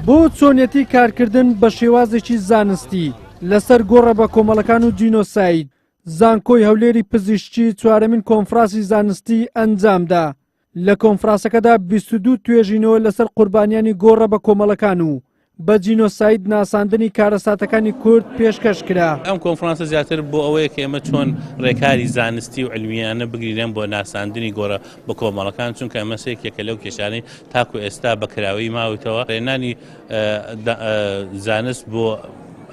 بۆ چۆنیەتی کارکردن بە شێوازێکی زانستی لەسەر گۆڕە بە کۆمەڵەکان و جینۆساید زانکۆی هەولێری پزیشکی چوارەمین کۆنفرانسی زانستی ئەنجامدا. لە کۆنفرانسەکەدا 22 توێژینەوە لەسەر قوربانیانی گۆڕە بە کۆمەڵەکان و بە جینۆساید ناساندنی کارەساتەکانی کورد پێشکەش کرا. ئەم کۆنفرانسە زیاتر بۆ ئەوەیە کە ئێمە چۆن ڕێکاری زانستی و علمیانە بگرین بۆ ناساندنی گۆڕە بە کۆمەڵەکان، چونکە ئەمە سێکێکە لەو کێشانەی تاکو ئێستا بەکراوی ماوەتەوە. ڕێنانی زانست بۆ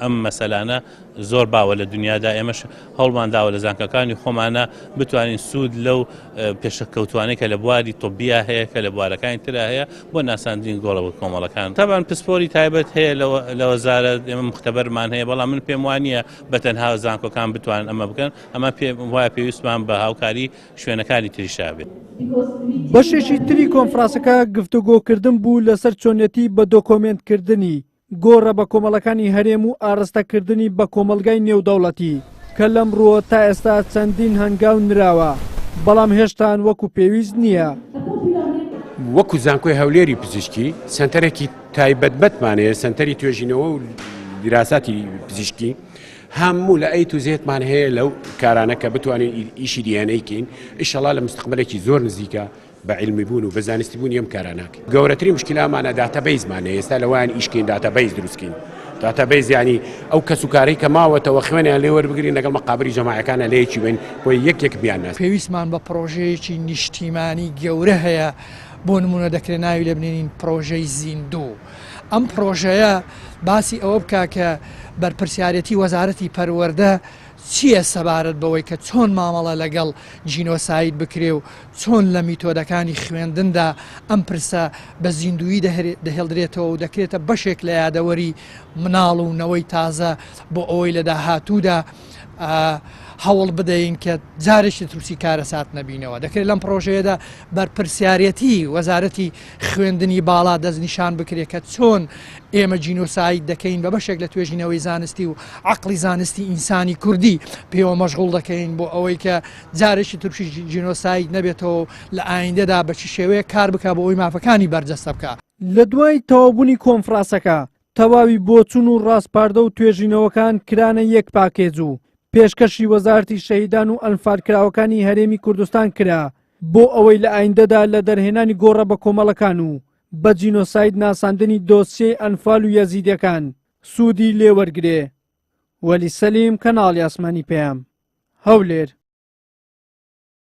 ئەم مەسەلانە زۆر باوە لە دنیادا. ئێمەش هەوڵمان داوە لە زانکەکانی خۆمانە بتوانین سوود لەو پێشکەوتوانەی کە لە بواری تۆبیا هەیە کە لە بوارەکانی ترا هەیە بۆ ناساندنی گۆڕە بە کۆمەڵەکان. تەبان پسپۆری تایبەت هەیە لە وەزارەت، ئێمە مختبەرمان هەیە، بەڵام من پێم وانە بەتەنها زانکۆکان بتوانن ئەمە بکەن. ئەمە پێم وایە پێویستمان بە هاوکاری شوێنەکانی تریشا بێت. بەشێکی تری کۆنفرانسەکە گفتوگۆکردن بوو لەسەر چۆنیەتی بە دۆکۆمنتکردنی گۆڕە بە کۆمەڵەکانی هەرێم و ئاڕستەکردنی بە کۆمەلگای نێودەوڵەتی کە لەمڕۆ تا ئێستا چەندین هەنگاو نراوە، بەڵام هێشتان وەکو پێویست نییە. وەکو زانکۆی هەولێری پزیشکی سنتەرێکی تایبەتمانەیە، سنتەری توێژینەوە و دیراساتی پزیشکی هەموو لە ئەی تو زێتمان هەیە لەو کارانە کە بتوانین ئیشی دیانەیکەین. ئیشەڵا لە مستقبلێکی زۆر نزیکە بە علمی بوون و بە زانستی بوون ئەم کاراناکەین. گەورەترین مشکلامانە داتەبەیزمانەیە. ئێستا لەوان ئیشکەین داتەبەیز دروستکەین. داتەبەیز یعنی ئەو کەس و کارەی کە ماوەتەوە خوێنیان لێ وەربگرین لەگەڵ مەقابری جەماعەکانە لەیەکی بین بۆ یەک بیان ناس. پێویستمان بە پرۆژەیەکی نیشتیمانی گەورە هەیە. بۆ نمونە دەکرێت ناوی لە بنێنین پرۆژەی زیندوو. ئەم پرۆژەیە باسی ئەوە بکا کە بەرپرسیارەتی وەزارەتی پەروەردە چییە سەبارەت بەوەی کە چۆن مامەڵە لەگەڵ جینۆساید بکرێ و چۆن لە میتۆدەکانی خوێندندا ئەم پرسە بە زیندویی دەهێڵدرێتەوە و دەکرێتە بەشێک لە یادەوەری مناڵ و نەوەی تازە بۆ ئەوەی لە داهاتوودا هەوڵ بدەین کە جارێکی تروسی کارەسات نەبینەوە. دەکرێت لەم پرۆژەیەدا بەرپرسیارەتی وەزارەتی خوێندنی باڵا دەستنیشان بکرێت کە چۆن ئێمە جینۆساید دەکەین بە بەشێک لە توێژینەوەی زانستی و عەقڵی زانستی ئینسانی کوردی پێوە مەشغوڵ دەکەین بۆ ئەوەی کە جارێکی تروسی جینۆساید نەبێتەوە لە ئایندەدا بە چ شێوەیە کار بکە بۆ ئەوی مافەکانی بەرجەستە بکە. لە دوای تەوابوونی کۆنفرانسەکە تەواوی بۆچوون و ڕاستپاردە و توێژینەوەکان کرانە یەک پاکێج و پێشکەشی وەزارەتی شەهیدان و ئەنفارکراوەکانی هەرێمی کوردستان کرا بۆ ئەوەی لە ئایندەدا لە دەرهێنانی گۆڕە بە کۆمەڵەکان و بە جینۆساید ناساندنی دۆسیەی ئەنفال و یەزیدیەکان سوودی لێوەرگرێ. وەلی سەلیم، کەناڵی ئاسمانی پێام، هەولێر.